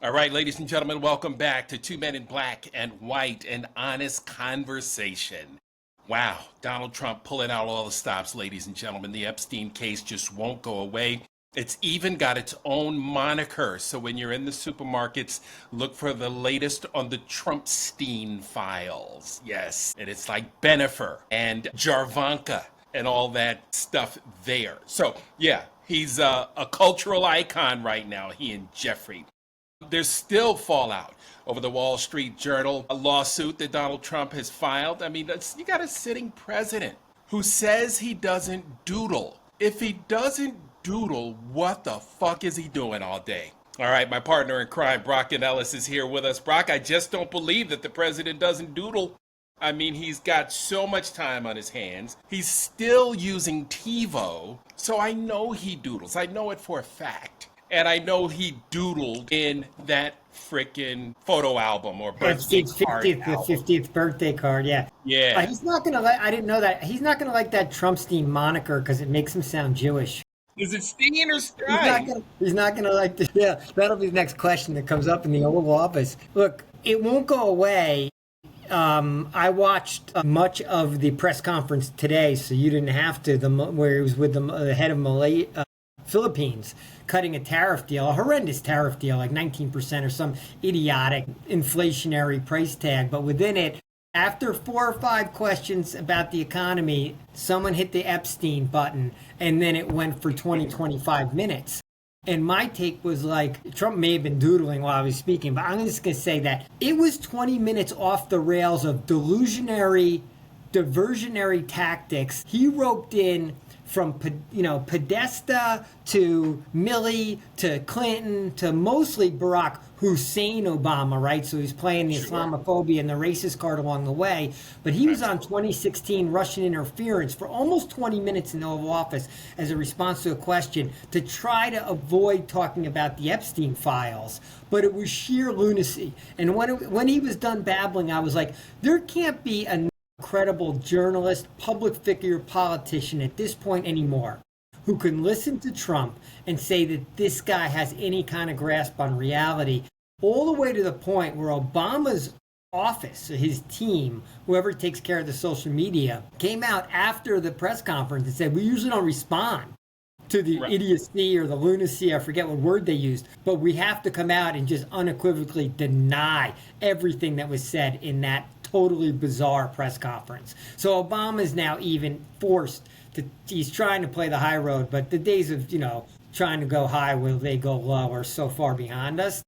All right, ladies and gentlemen, welcome back to Two Men in Black and White, an honest conversation. Wow, Donald Trump pulling out all the stops, ladies and gentlemen. The Epstein case just won't go away. It's even got its own moniker. So when you're in the supermarkets, look for the latest on the Trumpstein files. Yes, and it's like Benifer and Jarvanka and all that stuff there. So yeah, he's a cultural icon right now, he and Jeffrey. There's still fallout over the Wall Street Journal, a lawsuit that Donald Trump has filed. I mean, you got a sitting president who says he doesn't doodle. If he doesn't doodle, what the fuck is he doing all day? All right, my partner in crime, Brock Ganeles, is here with us. Brock, I just don't believe that the president doesn't doodle. I mean, he's got so much time on his hands. He's still using TiVo, so I know he doodles. I know it for a fact. And I know he doodled in that freaking photo album or birthday His card 50th, the album. 50th birthday card, yeah. Yeah. He's not gonna like. I didn't know that. He's not gonna like that Trumpstein moniker because it makes him sound Jewish. Is it Steen or He's not Stein? gonna. He's not gonna like the. Yeah, that'll be the next question that comes up in the Oval Office. Look, it won't go away. I watched much of the press conference today, so you didn't have to. Where he was with the head of Philippines, cutting a tariff deal, a horrendous tariff deal, like 19% or some idiotic inflationary price tag. But within it, after 4 or 5 questions about the economy, someone hit the Epstein button and then it went for 20, 25 minutes. And my take was like, Trump may have been doodling while I was speaking, but I'm just going to say that it was 20 minutes off the rails of diversionary tactics. He roped in from Podesta to Milley to Clinton to mostly Barack Hussein Obama, right? So he's playing the Sure. Islamophobia and the racist card along the way. But he was on Absolutely. 2016 Russian interference for almost 20 minutes in the Oval Office as a response to a question to try to avoid talking about the Epstein files. But it was sheer lunacy. And when he was done babbling, I was like, there can't be a credible journalist, public figure, politician at this point anymore who can listen to Trump and say that this guy has any kind of grasp on reality, all the way to the point where Obama's office, his team, whoever takes care of the social media, came out after the press conference and said, we usually don't respond to the Right. idiocy or the lunacy, I forget what word they used, but we have to come out and just unequivocally deny everything that was said in that totally bizarre press conference. So Obama is now even forced to, he's trying to play the high road, but the days of, trying to go high where they go low are so far behind us.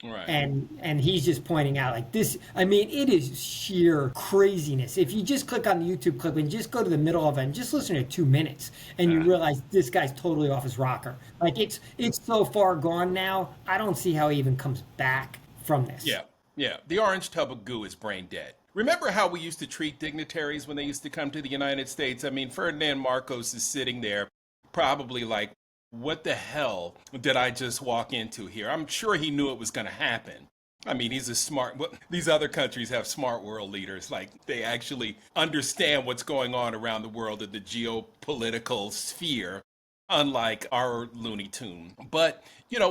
Right. And he's just pointing out like this. I mean, it is sheer craziness. If you just click on the YouTube clip and just go to the middle of it and just listen to 2 minutes, and you Uh, realize this guy's totally off his rocker. Like it's so far gone now. I don't see how he even comes back from this. yeah. Yeah. The orange tub of goo is brain dead. Remember how we used to treat dignitaries when they used to come to the United States? I mean, Ferdinand Marcos is sitting there probably like, what the hell did I just walk into here? I'm sure he knew it was going to happen. I mean, he's a smart, well, these other countries have smart world leaders. Like, they actually understand what's going on around the world in the geopolitical sphere, unlike our Looney Tune. But,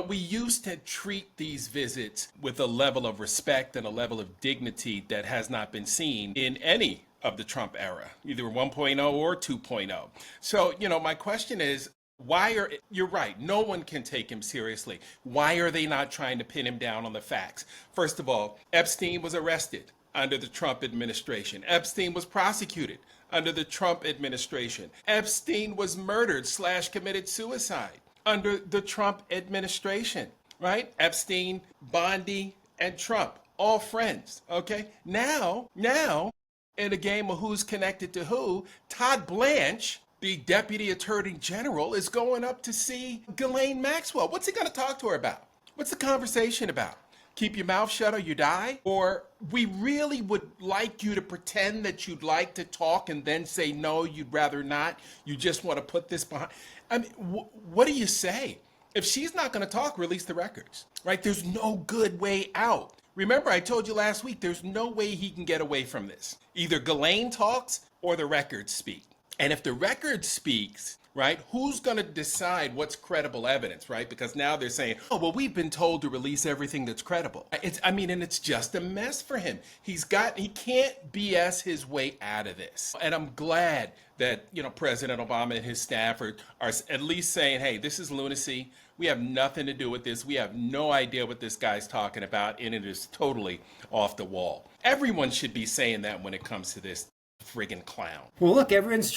we used to treat these visits with a level of respect and a level of dignity that has not been seen in any of the Trump era, either 1.0 or 2.0. So, my question is, you're right, no one can take him seriously. Why are they not trying to pin him down on the facts? First of all, Epstein was arrested under the Trump administration. Epstein was prosecuted under the Trump administration. Epstein was murdered / committed suicide under the Trump administration, right? Epstein, Bondi, and Trump, all friends, okay? Now, in a game of who's connected to who, Todd Blanche, the deputy attorney general, is going up to see Ghislaine Maxwell. What's he going to talk to her about? What's the conversation about? Keep your mouth shut or you die? Or we really would like you to pretend that you'd like to talk and then say no, you'd rather not. You just want to put this behind. I mean, what do you say? If she's not going to talk, release the records, right? There's no good way out. Remember, I told you last week, there's no way he can get away from this. Either Ghislaine talks or the records speak. And if the record speaks, right? Who's going to decide what's credible evidence, right? Because now they're saying, oh, well, we've been told to release everything that's credible. And it's just a mess for him. He can't BS his way out of this. And I'm glad that, President Obama and his staff are at least saying, hey, this is lunacy. We have nothing to do with this. We have no idea what this guy's talking about, and it is totally off the wall. Everyone should be saying that when it comes to this friggin' clown. Well, look, everyone's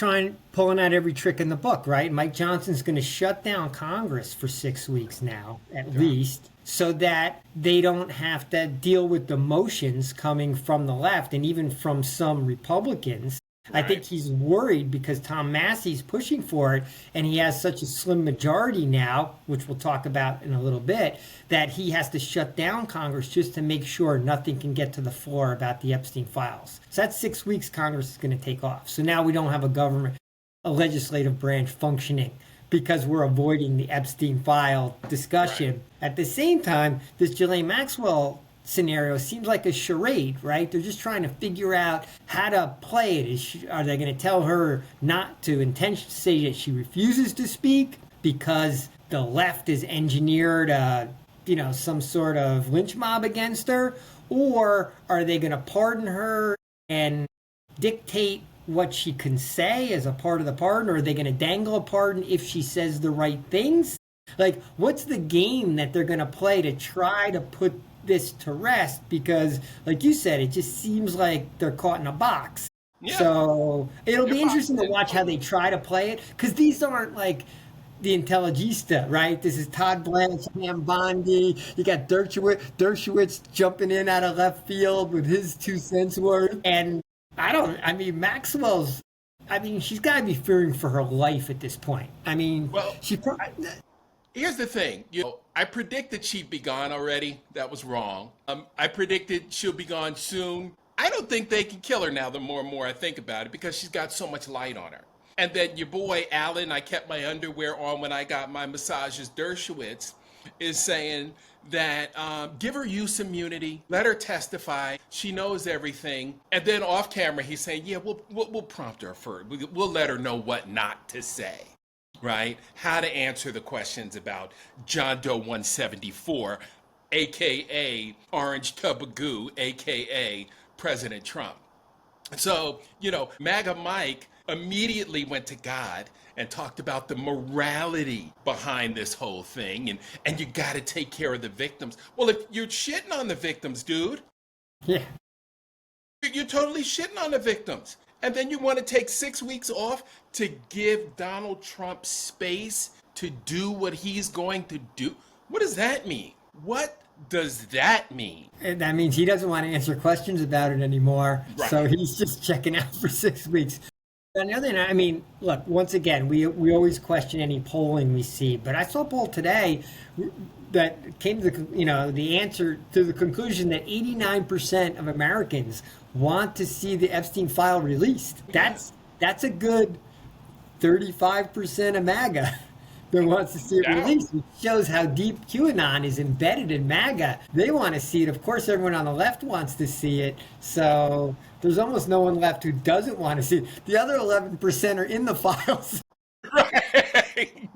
pulling out every trick in the book, right? Mike Johnson's going to shut down Congress for 6 weeks now, at least, so that they don't have to deal with the motions coming from the left and even from some Republicans. Right. I think he's worried because Tom Massey's pushing for it, and he has such a slim majority now, which we'll talk about in a little bit, that he has to shut down Congress just to make sure nothing can get to the floor about the Epstein files. So that's 6 weeks Congress is going to take off. So now we don't have a legislative branch functioning because we're avoiding the Epstein file discussion. Right. At the same time, this Ghislaine Maxwell scenario seems like a charade, right? They're just trying to figure out how to play it. Are they going to tell her not to intentionally say that she refuses to speak because the left has engineered some sort of lynch mob against her? Or are they going to pardon her and dictate what she can say as a part of the pardon? Or are they going to dangle a pardon if she says the right things? Like, what's the game that they're going to play to try to put this to rest? Because, like you said, it just seems like they're caught in a box. Yeah. So it'll be interesting to watch how they try to play it, because these aren't like the Intelligista, right? This is Todd Blanche, Pam Bondi. You got Dershowitz jumping in out of left field with his 2 cents worth. And Maxwell's, she's got to be fearing for her life at this point. Here's the thing. I predicted she'd be gone already. That was wrong. I predicted she'll be gone soon. I don't think they can kill her now the more and more I think about it, because she's got so much light on her. And then your boy Alan, I kept my underwear on when I got my massages, Dershowitz, is saying that give her use immunity, let her testify, she knows everything. And then off camera, he's saying, yeah, we'll prompt her we'll let her know what not to say. Right? How to answer the questions about John Doe 174, a.k.a. Orange Tub of Goo, a.k.a. President Trump. So, MAGA Mike immediately went to God and talked about the morality behind this whole thing. And you got to take care of the victims. Well, if you're shitting on the victims, dude. Yeah. You're totally shitting on the victims. And then you want to take 6 weeks off to give Donald Trump space to do what he's going to do? What does that mean? What does that mean? That means he doesn't want to answer questions about it anymore. Right. So he's just checking out for 6 weeks. On the other hand, look, once again, we always question any polling we see, but I saw a poll today that came to the answer to the conclusion that 89% of Americans want to see the Epstein file released. That's a good 35% of MAGA that wants to see it released. It shows how deep QAnon is embedded in MAGA. They want to see it. Of course, everyone on the left wants to see it. So there's almost no one left who doesn't want to see it. The other 11% are in the files. Right.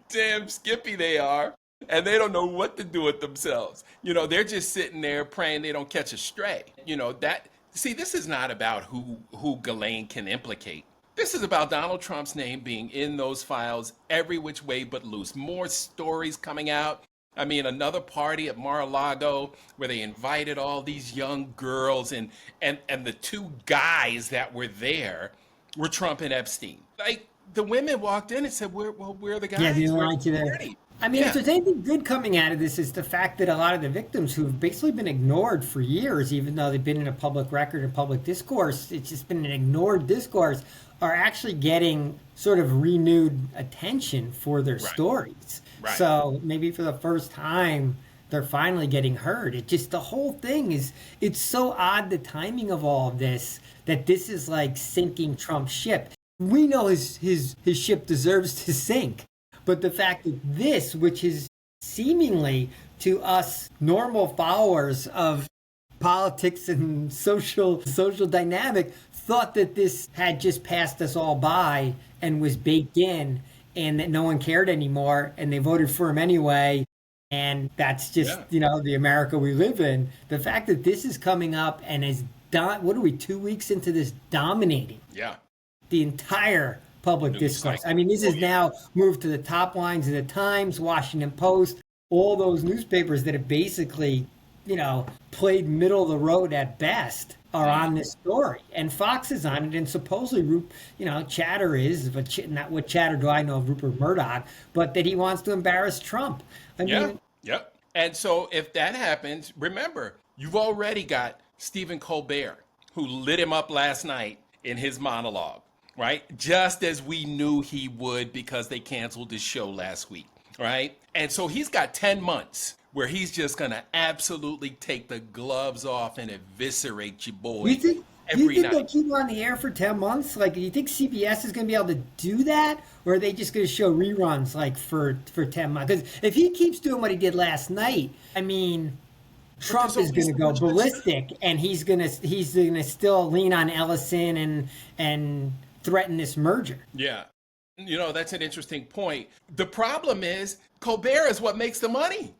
Damn skippy they are. And they don't know what to do with themselves. They're just sitting there praying they don't catch a stray. This is not about who Ghislaine can implicate. This is about Donald Trump's name being in those files every which way but loose. More stories coming out. Another party at Mar-a-Lago where they invited all these young girls and the 2 guys that were there were Trump and Epstein. Like, the women walked in and said, where are the guys? Yeah, they don't want you there. If there's anything good coming out of this, is the fact that a lot of the victims who've basically been ignored for years, even though they've been in a public record and public discourse, it's just been an ignored discourse, are actually getting sort of renewed attention for their stories. Right. So maybe for the first time, they're finally getting heard. The whole thing it's so odd, the timing of all of this, that this is like sinking Trump's ship. We know his ship deserves to sink. But the fact that this, which is seemingly to us normal followers of politics and social dynamic, thought that this had just passed us all by and was baked in, and that no one cared anymore, and they voted for him anyway. And that's just, Yeah. the America we live in. The fact that this is coming up and is what are we, 2 weeks into this, dominating Yeah. the entire public News discourse. cycle. I mean, this Oh, has yeah. now moved to the top lines of the Times, Washington Post, all those newspapers that have basically, played middle of the road at best are on this story. And Fox is on it, and supposedly, chatter is, but not what chatter do I know of Rupert Murdoch, but that he wants to embarrass Trump. I Yeah. mean, Yep. And so if that happens, remember, you've already got Stephen Colbert, who lit him up last night in his monologue, right? Just as we knew he would because they canceled his show last week, right? And so he's got 10 months where he's just going to absolutely take the gloves off and eviscerate your boy you think every they'll night. keep him on the air for 10 months? Like, do you think CBS is going to be able to do that? Or are they just going to show reruns, like, for 10 months? Because if he keeps doing what he did last night, I mean, Trump is going to go ballistic, and he's going to still lean on Ellison and threaten this merger. Yeah. That's an interesting point. The problem is Colbert is what makes the money.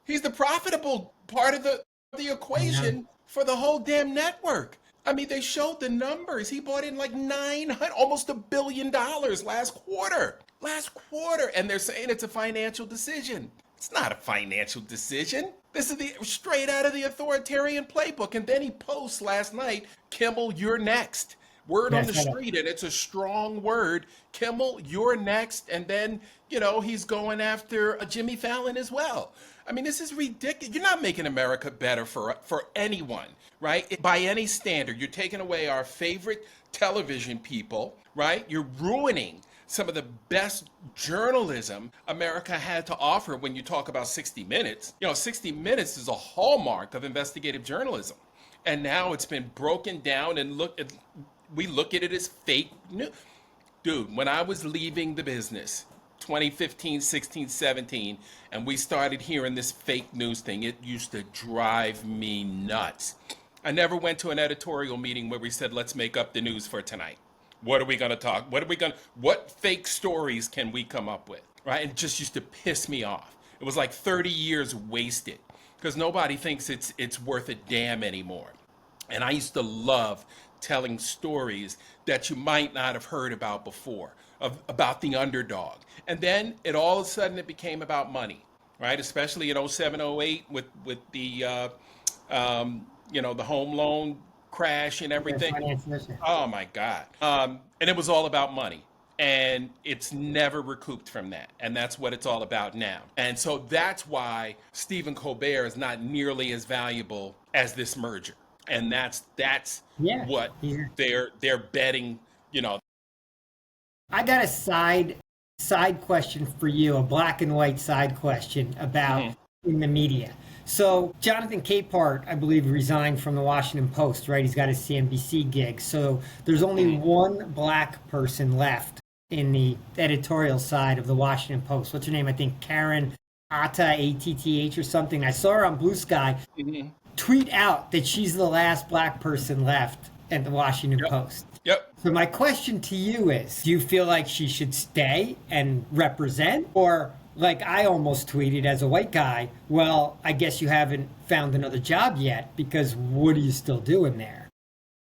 He's the profitable part of the equation for the whole damn network. I mean, they showed the numbers. He bought in like 900, almost $1 billion last quarter. And they're saying it's a financial decision. It's not a financial decision. This is straight out of the authoritarian playbook. And then he posts last night, Kimmel, you're next. Word on the street, and it's a strong word. Kimmel, you're next. And then, he's going after Jimmy Fallon as well. I mean, this is ridiculous. You're not making America better for anyone, right? By any standard, you're taking away our favorite television people, right? You're ruining some of the best journalism America had to offer when you talk about 60 Minutes. 60 Minutes is a hallmark of investigative journalism. And now it's been broken down, and we look at it as fake news. Dude, when I was leaving the business, 2015, 16, 17, and we started hearing this fake news thing, it used to drive me nuts. I never went to an editorial meeting where we said, let's make up the news for tonight. What are we going to talk? What fake stories can we come up with? Right? It just used to piss me off. It was like 30 years wasted because nobody thinks it's worth a damn anymore. And I used to love telling stories that you might not have heard about before, about the underdog. And then all of a sudden it became about money, right? Especially in 07, 08 with the the home loan crash and everything. Oh my God. And it was all about money. And it's never recouped from that. And that's what it's all about now. And so that's why Stephen Colbert is not nearly as valuable as this merger. And that's what they're betting, I got a side question for you, a black and white side question about in the media. So Jonathan Capehart, I believe, resigned from the Washington Post, right? He's got his CNBC gig. So there's only one black person left in the editorial side of the Washington Post. What's her name? I think Karen Atta, ATTH or something. I saw her on Blue Sky tweet out that she's the last black person left at the Washington Post. Yep. So my question to you is, do you feel like she should stay and represent? Or like I almost tweeted as a white guy, well, I guess you haven't found another job yet because what are you still doing there?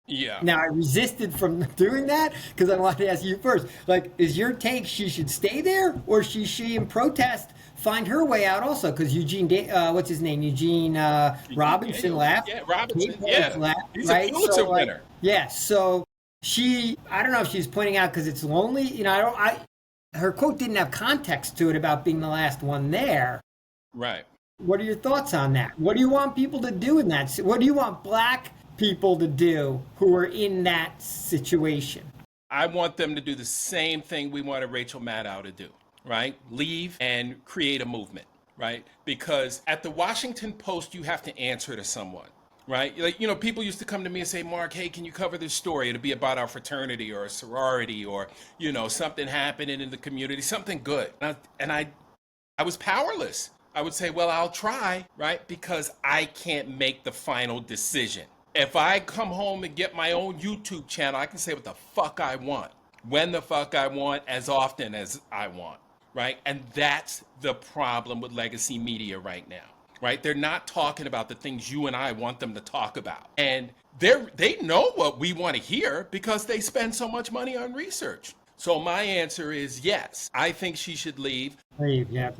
Yeah. Now, I resisted from doing that because I wanted to ask you first. Like, is your take she should stay there or should she in protest find her way out also? Because Eugene Robinson left. Yeah, Robinson. Left, he's right? a Pulitzer winner. Yeah, so I don't know if she's pointing out because it's lonely. Her quote didn't have context to it about being the last one there. Right. What are your thoughts on that? What do you want people to do in that? What do you want black people to do who are in that situation? I want them to do the same thing we wanted Rachel Maddow to do, right? Leave and create a movement, right? Because at the Washington Post, you have to answer to someone. Right? Like, people used to come to me and say, Mark, hey, can you cover this story? It'll be about our fraternity or a sorority or, something happening in the community, something good. And I was powerless. I would say, well, I'll try, right? Because I can't make the final decision. If I come home and get my own YouTube channel, I can say what the fuck I want, when the fuck I want, as often as I want, right? And that's the problem with legacy media right now, right? They're not talking about the things you and I want them to talk about. And they know what we want to hear because they spend so much money on research. So my answer is yes. I think she should leave. Yeah.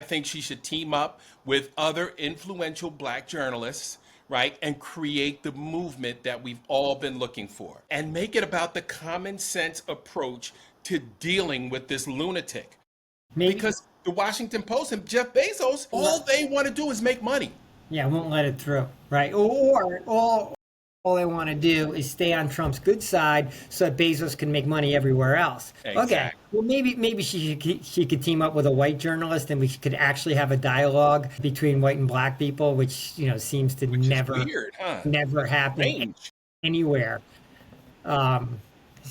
I think she should team up with other influential black journalists, right, and create the movement that we've all been looking for and make it about the common sense approach to dealing with this lunatic. Maybe. Because the Washington Post and Jeff Bezos, all they want to do is make money. Yeah, won't let it through, right? Or all they want to do is stay on Trump's good side so that Bezos can make money everywhere else. Exactly. Okay, well maybe she could team up with a white journalist and we could actually have a dialogue between white and black people, which seems to never weird, huh? never happen anywhere.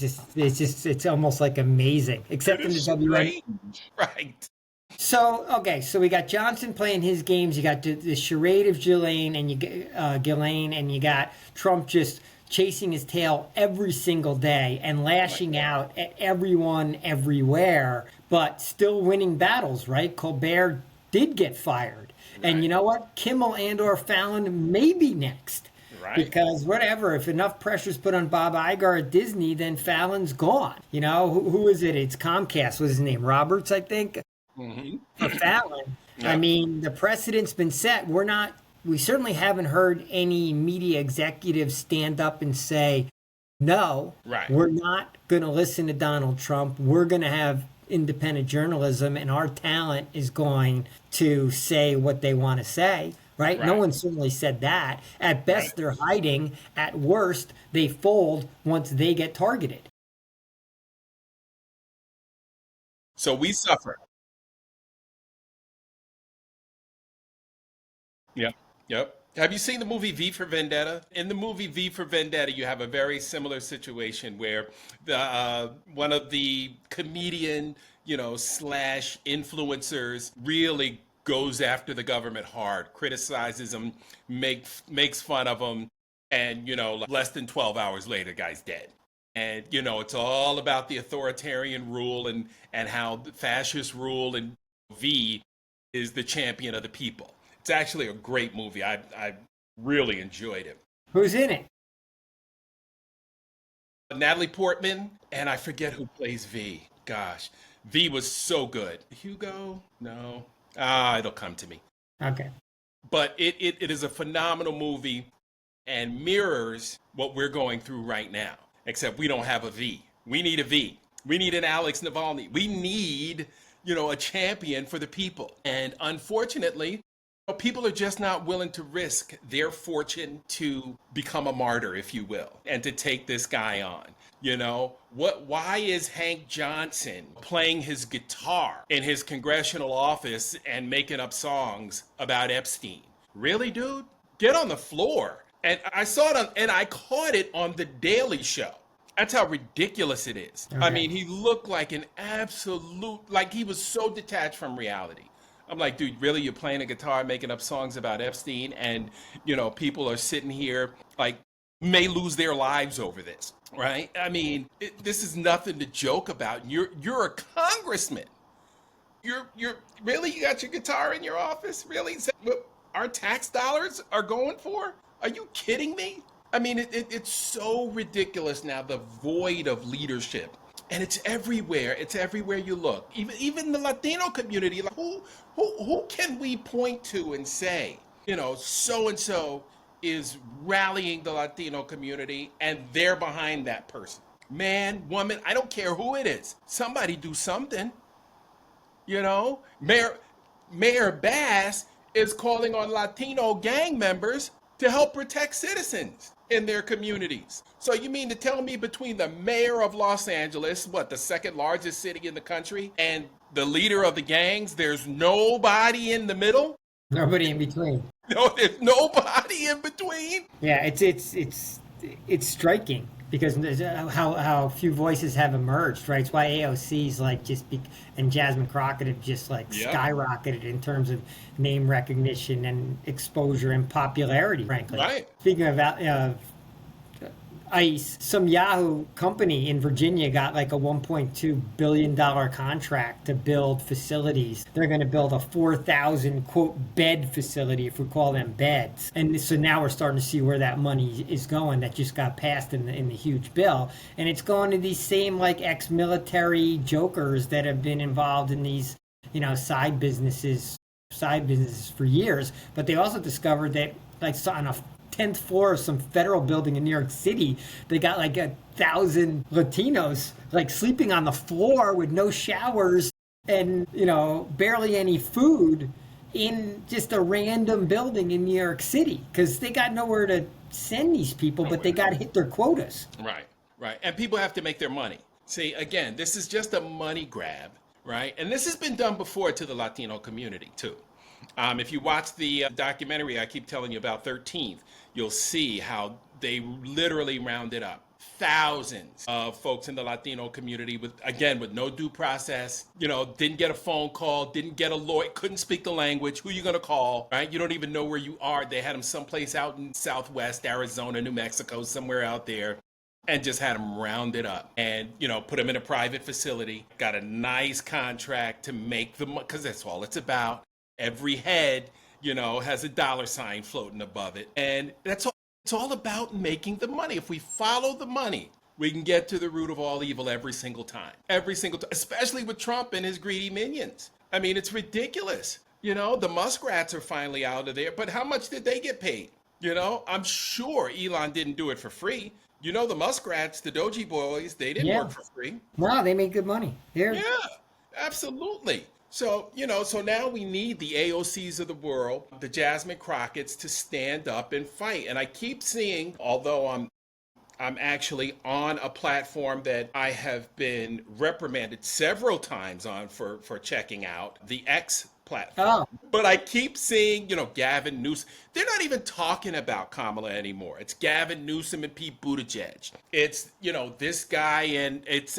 It's almost like amazing, except in the WNBA. Right. So we got Johnson playing his games. You got the charade of Ghislaine and you got Trump just chasing his tail every single day and lashing out at everyone everywhere, but still winning battles. Right? Colbert did get fired, and you know what? Kimmel and/or Fallon may be next. Right. Because whatever, if enough pressure's put on Bob Iger at Disney, then Fallon's gone. Who is it? It's Comcast. What's his name? Roberts, I think. Mm-hmm. For Fallon. Yeah. I mean, the precedent's been set. We certainly haven't heard any media executives stand up and say, no, we're not going to listen to Donald Trump. We're going to have independent journalism and our talent is going to say what they want to say. Right? No one certainly said that. At best, they're hiding. At worst, they fold once they get targeted. So we suffer. Yep. Have you seen the movie V for Vendetta? In the movie V for Vendetta, you have a very similar situation where one of the comedian, slash influencers really goes after the government hard, criticizes them, makes fun of them, and less than 12 hours later, the guy's dead. And it's all about the authoritarian rule and how the fascist rule, and V is the champion of the people. It's actually a great movie. I really enjoyed it. Who's in it? Natalie Portman, and I forget who plays V. Gosh, V was so good. Hugo? No. It'll come to me. Okay. But it is a phenomenal movie and mirrors what we're going through right now, except we don't have a V. We need a V. We need an Alex Navalny. We need, a champion for the people. And unfortunately, people are just not willing to risk their fortune to become a martyr, if you will, and to take this guy on. Why is Hank Johnson playing his guitar in his congressional office and making up songs about Epstein? Really, dude? Get on the floor. And I saw it and I caught it on The Daily Show. That's how ridiculous it is. Okay. I mean, he looked like an absolute, like he was so detached from reality. I'm like, dude, really? You're playing a guitar, making up songs about Epstein, and, people are sitting here, like, may lose their lives over this, right? I mean, this is nothing to joke about. You're a congressman. You're really? You got your guitar in your office? Really? Is that what our tax dollars are going for? Are you kidding me? I mean, it's so ridiculous now, the void of leadership. And it's everywhere. It's everywhere you look. Even the Latino community. Like, who can we point to and say, so and so is rallying the Latino community and they're behind that person? Man, woman, I don't care who it is. Somebody do something. Mayor Bass is calling on Latino gang members to help protect citizens in their communities. So you mean to tell me between the mayor of Los Angeles, the second largest city in the country, and the leader of the gangs, there's nobody in the middle? Nobody in between. No, there's nobody in between. Yeah, it's striking because how few voices have emerged, right? It's why AOC's like and Jasmine Crockett have just like Yep. skyrocketed in terms of name recognition and exposure and popularity, frankly. Right. Speaking of ICE, some Yahoo company in Virginia got like a $1.2 billion contract to build facilities. They're going to build a 4,000 quote bed facility, if we call them beds. And so now we're starting to see where that money is going that just got passed in the huge bill. And it's going to these same like ex-military jokers that have been involved in these, side businesses for years. But they also discovered that like on a 10th floor of some federal building in New York City, they got like 1,000 Latinos like sleeping on the floor with no showers and, barely any food in just a random building in New York City because they got nowhere to send these people, but they got to hit their quotas. Right. Right. And people have to make their money. See, again, this is just a money grab, right? And this has been done before to the Latino community, too. If you watch the documentary I keep telling you about, 13th, you'll see how they literally rounded up thousands of folks in the Latino community with no due process, didn't get a phone call, didn't get a lawyer, couldn't speak the language. Who you going to call, right? You don't even know where you are. They had them someplace out in Southwest Arizona, New Mexico, somewhere out there, and just had them rounded up and, put them in a private facility, got a nice contract to make them, because that's all it's about. Every head, has a dollar sign floating above it. And that's all. It's all about making the money. If we follow the money, we can get to the root of all evil every single time. Every single time, especially with Trump and his greedy minions. I mean, it's ridiculous. The muskrats are finally out of there, but how much did they get paid? I'm sure Elon didn't do it for free. The muskrats, the Doji boys, they didn't work for free. No, they made good money. Yeah, absolutely. So, so now we need the AOCs of the world, the Jasmine Crockett's to stand up and fight. And I keep seeing, although I'm actually on a platform that I have been reprimanded several times on for checking out, the X platform. Oh. But I keep seeing, Gavin Newsom. They're not even talking about Kamala anymore. It's Gavin Newsom and Pete Buttigieg. It's, this guy and it's,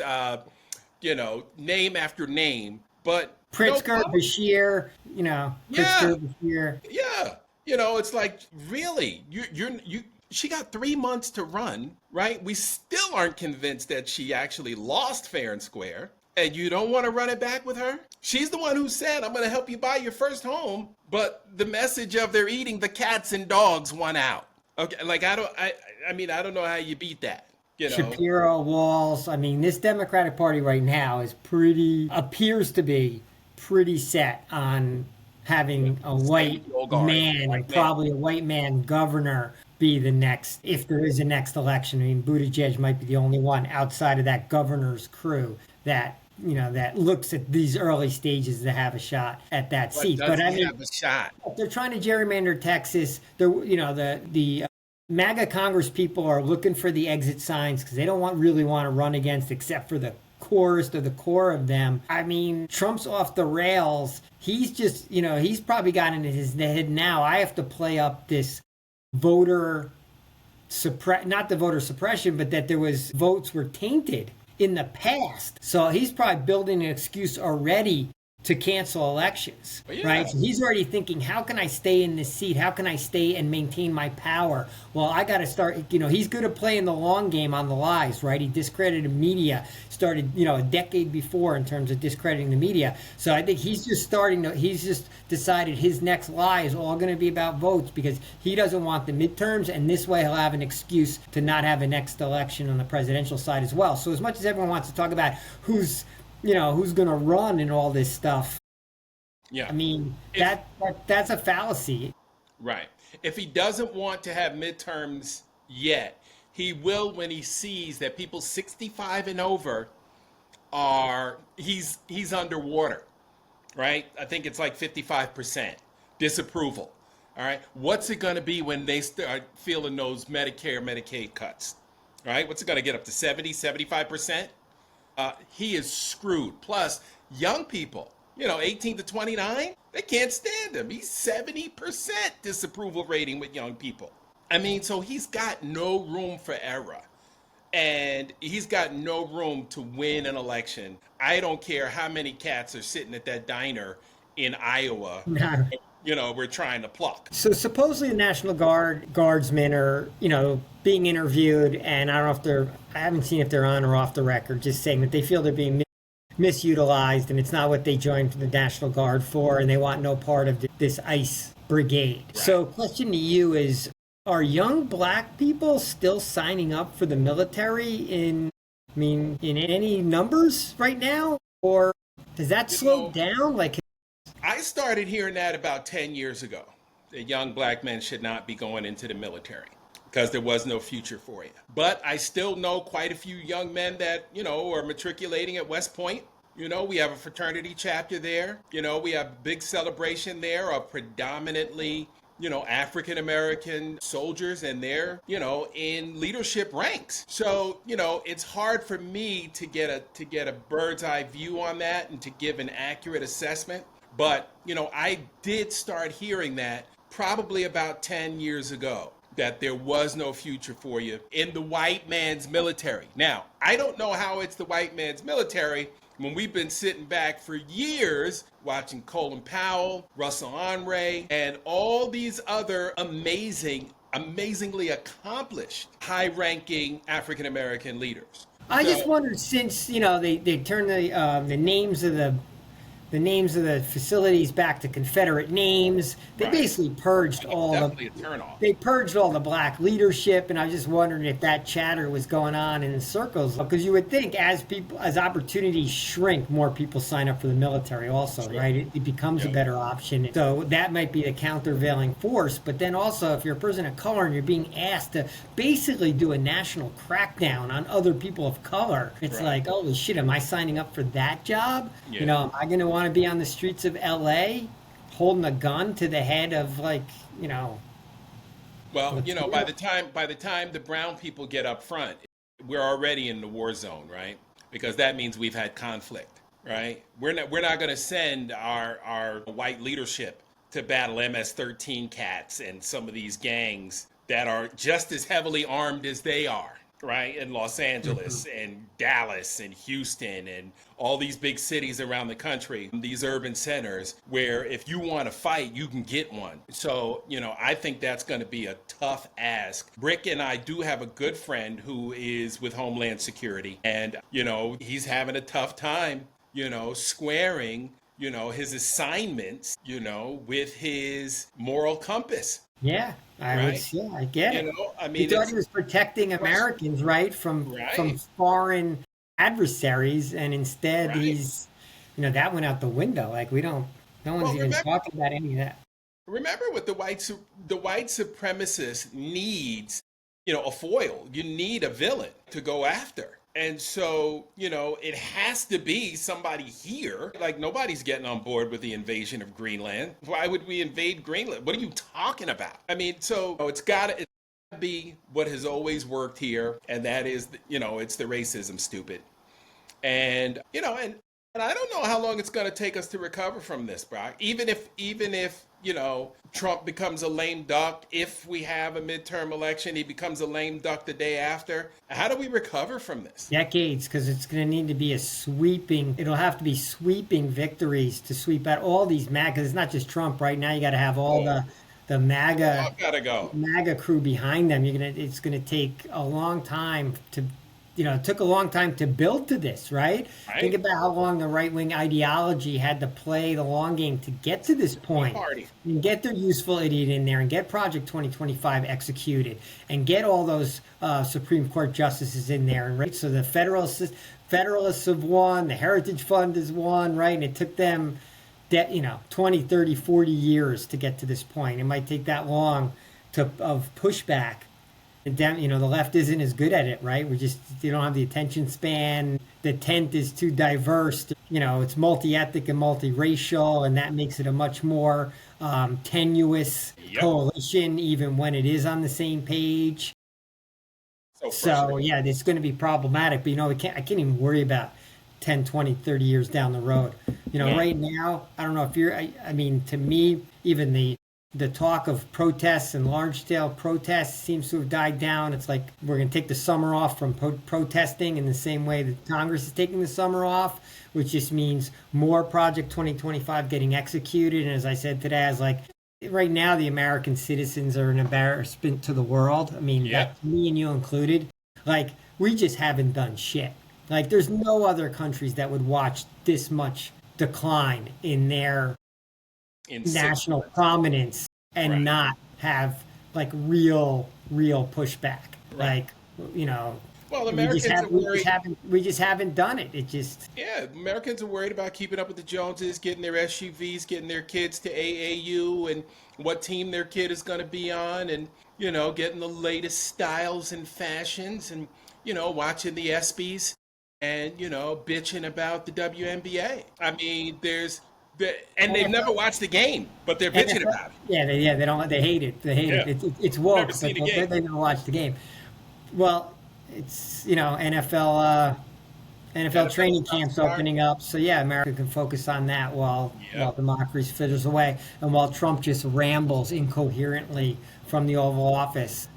name after name. But Pritzker, Bashir, Pritzker, Bashir. Yeah. It's like, really, she got 3 months to run, right? We still aren't convinced that she actually lost fair and square. And you don't want to run it back with her? She's the one who said, I'm going to help you buy your first home. But the message of they're eating the cats and dogs won out. Okay. Like, I don't know how you beat that. Shapiro, Walls. I mean, this Democratic Party right now appears to be pretty set on having a white man and probably a white man governor be the next, if there is a next election. I mean, Buttigieg might be the only one outside of that governor's crew that looks at these early stages to have a shot at that seat. But I mean, have a shot. They're trying to gerrymander Texas. The MAGA Congress people are looking for the exit signs because they don't really want to run against except for the poorest or the core of them. I mean, Trump's off the rails. He's just, he's probably got in his head now, I have to play up this not the voter suppression, but that there was votes were tainted in the past. So he's probably building an excuse already to cancel elections, right? So he's already thinking, how can I stay in this seat? How can I stay and maintain my power? Well, I got to start, he's good at playing the long game on the lies, right? He discredited media, started, a decade before in terms of discrediting the media. So I think he's just decided his next lie is all going to be about votes because he doesn't want the midterms, and this way he'll have an excuse to not have a next election on the presidential side as well. So as much as everyone wants to talk about who's going to run and all this stuff. Yeah. I mean, that's a fallacy. Right. If he doesn't want to have midterms yet, he will when he sees that people 65 and over he's underwater, right? I think it's like 55% disapproval. All right. What's it going to be when they start feeling those Medicare, Medicaid cuts? All right. What's it going to get up to 70, 75%? He is screwed. Plus, young people, 18 to 29, they can't stand him. He's 70% disapproval rating with young people. I mean, so he's got no room for error. and he's got no room to win an election. I don't care how many cats are sitting at that diner in Iowa, we're trying to pluck. So supposedly the National Guardsmen are, being interviewed, and I don't know if I haven't seen if they're on or off the record, just saying that they feel they're being misutilized, and it's not what they joined the National Guard for, and they want no part of this ICE brigade. Right. So question to you is, are young black people still signing up for the military in any numbers right now? Or has that slowed down? I started hearing that about 10 years ago, that young black men should not be going into the military because there was no future for you. But I still know quite a few young men that, are matriculating at West Point. We have a fraternity chapter there. We have a big celebration there of predominantly, African American soldiers, and they're, in leadership ranks. So, it's hard for me to get a bird's eye view on that and to give an accurate assessment. But, I did start hearing that probably about 10 years ago, that there was no future for you in the white man's military. Now, I don't know how it's the white man's military when we've been sitting back for years watching Colin Powell, Russell Honore, and all these other amazingly accomplished, high-ranking African-American leaders. I just wondered, since, they turned the names of the facilities back to Confederate names. They basically purged they purged all the black leadership, and I was just wondering if that chatter was going on in the circles, because you would think as opportunities shrink, more people sign up for the military also, right? It becomes a better option. So that might be the countervailing force. But then also, if you're a person of color and you're being asked to basically do a national crackdown on other people of color, it's like, holy shit, am I signing up for that job? Am I going to want to be on the streets of LA holding a gun to the head of by the time the brown people get up front, we're already in the war zone, right? Because that means we've had conflict, right? We're not going to send our white leadership to battle MS-13 cats and some of these gangs that are just as heavily armed as they are, right? In Los Angeles and Dallas and Houston and all these big cities around the country, these urban centers where if you want to fight, you can get one. So, I think that's going to be a tough ask. Rick and I do have a good friend who is with Homeland Security, and, he's having a tough time, squaring, his assignments, with his moral compass. Yeah, I get it. He thought he was protecting Americans, right, from foreign adversaries, and instead he's, that went out the window. Like, no one's even talking about any of that. Remember what the white supremacist needs, a foil. You need a villain to go after. And so, it has to be somebody here. Like, nobody's getting on board with the invasion of Greenland. Why would we invade Greenland? What are you talking about? So it's got to be what has always worked here, and that is, it's the racism, stupid. And, and I don't know how long it's going to take us to recover from this, Brock. Even if Trump becomes a lame duck, if we have a midterm election, he becomes a lame duck the day after. How do we recover from this? Decades, because it's going to need to be it'll have to be sweeping victories to sweep out all these MAGA, because it's not just Trump right now. You got to have all the MAGA crew behind them. It's going to take a long time to, it took a long time to build to this, right? Think about how long the right-wing ideology had to play the long game to get to this point. And get their useful idiot in there and get Project 2025 executed and get all those Supreme Court justices in there. And so the Federalists have won, the Heritage Fund has won, right? And it took them 20, 30, 40 years to get to this point. It might take that long of pushback. The left isn't as good at it, right? They don't have the attention span. The tent is too diverse. It's multi-ethnic and multiracial, and that makes it a much more tenuous coalition, even when it is on the same page. So it's going to be problematic. But, I can't even worry about 10, 20, 30 years down the road. Right now, I don't know if to me, even the the talk of protests and large-scale protests seems to have died down. It's like we're going to take the summer off from protesting in the same way that Congress is taking the summer off, which just means more Project 2025 getting executed. And as I said today, I was like, right now the American citizens are an embarrassment to the world. I mean, that's me and you included. Like, we just haven't done shit. Like, there's no other countries that would watch this much decline in their national prominence and not have like real pushback. Like, you know, well, Americans are worried. We just haven't done it. It just Americans are worried about keeping up with the Joneses, getting their SUVs, getting their kids to AAU, and what team their kid is going to be on, and getting the latest styles and fashions, and watching the ESPYs, and bitching about the WNBA. I mean, and they've never watched the game, but they're bitching about it. They don't. They hate it. They hate it. It's woke, but they never watch the game. Well, it's NFL training camps opening up, so America can focus on that while democracy fizzles away, and while Trump just rambles incoherently from the Oval Office.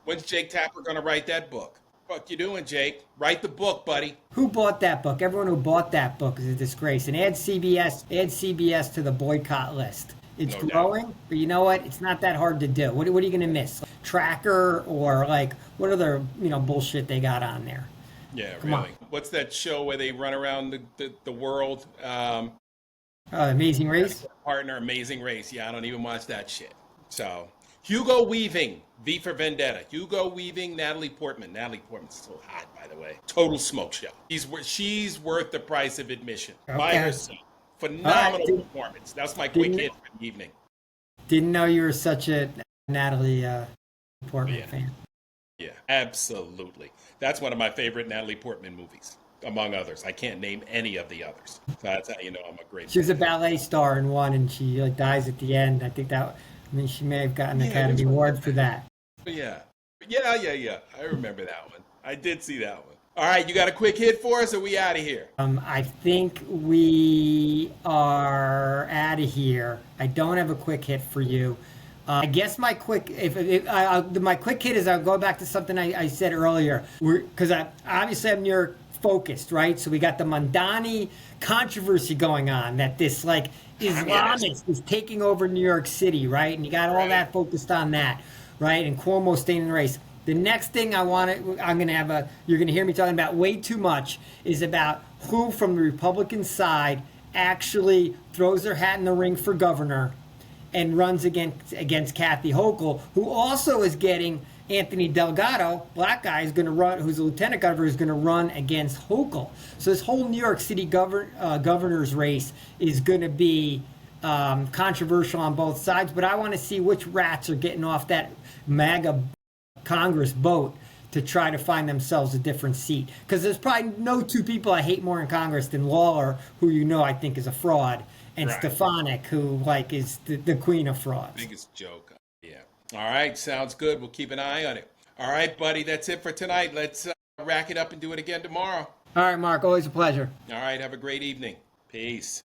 When's Jake Tapper going to write that book? Fuck you doing, Jake? Write the book, buddy. Who bought that book? Everyone who bought that book is a disgrace. And add CBS to the boycott list. It's growing, but you know what? It's not that hard to do. What are you going to miss? Tracker or like what other bullshit they got on there? Yeah, Come really. On. What's that show where they run around the world? Amazing Race. Partner, Amazing Race. Yeah, I don't even watch that shit. So. Hugo Weaving, V for Vendetta. Hugo Weaving, Natalie Portman. Natalie Portman's so hot, by the way. Total smoke show. She's worth the price of admission by herself. Phenomenal performance. That's my quick hit for the evening. Didn't know you were such a Natalie Portman fan. Yeah, absolutely. That's one of my favorite Natalie Portman movies, among others. I can't name any of the others. So that's how you know I'm a great fan. She was a ballet star in one, and she dies at the end. I think that... she may have gotten an Academy Award for that. Yeah. I remember that one. I did see that one. All right, you got a quick hit for us, or we out of here? I think we are out of here. I don't have a quick hit for you. I guess my quick my quick hit is I'll go back to something I said earlier. Because obviously I'm New York focused, right? So we got the Mondani controversy going on that this like Islamist is taking over New York City, right? And you got all that focused on that, right? And Cuomo staying in the race. The next thing you're going to hear me talking about way too much is about who from the Republican side actually throws their hat in the ring for governor and runs against Kathy Hochul, who also is getting Anthony Delgado, black guy, is going to run, who's a lieutenant governor, is going to run against Hochul. So this whole New York City governor's race is going to be controversial on both sides. But I want to see which rats are getting off that MAGA Congress boat to try to find themselves a different seat. Because there's probably no two people I hate more in Congress than Lawler, who I think is a fraud, and Stefanik, who is the queen of frauds. Biggest joke. Yeah. All right, sounds good. We'll keep an eye on it. All right, buddy, that's it for tonight. Let's rack it up and do it again tomorrow. All right, Mark, always a pleasure. All right, have a great evening. Peace.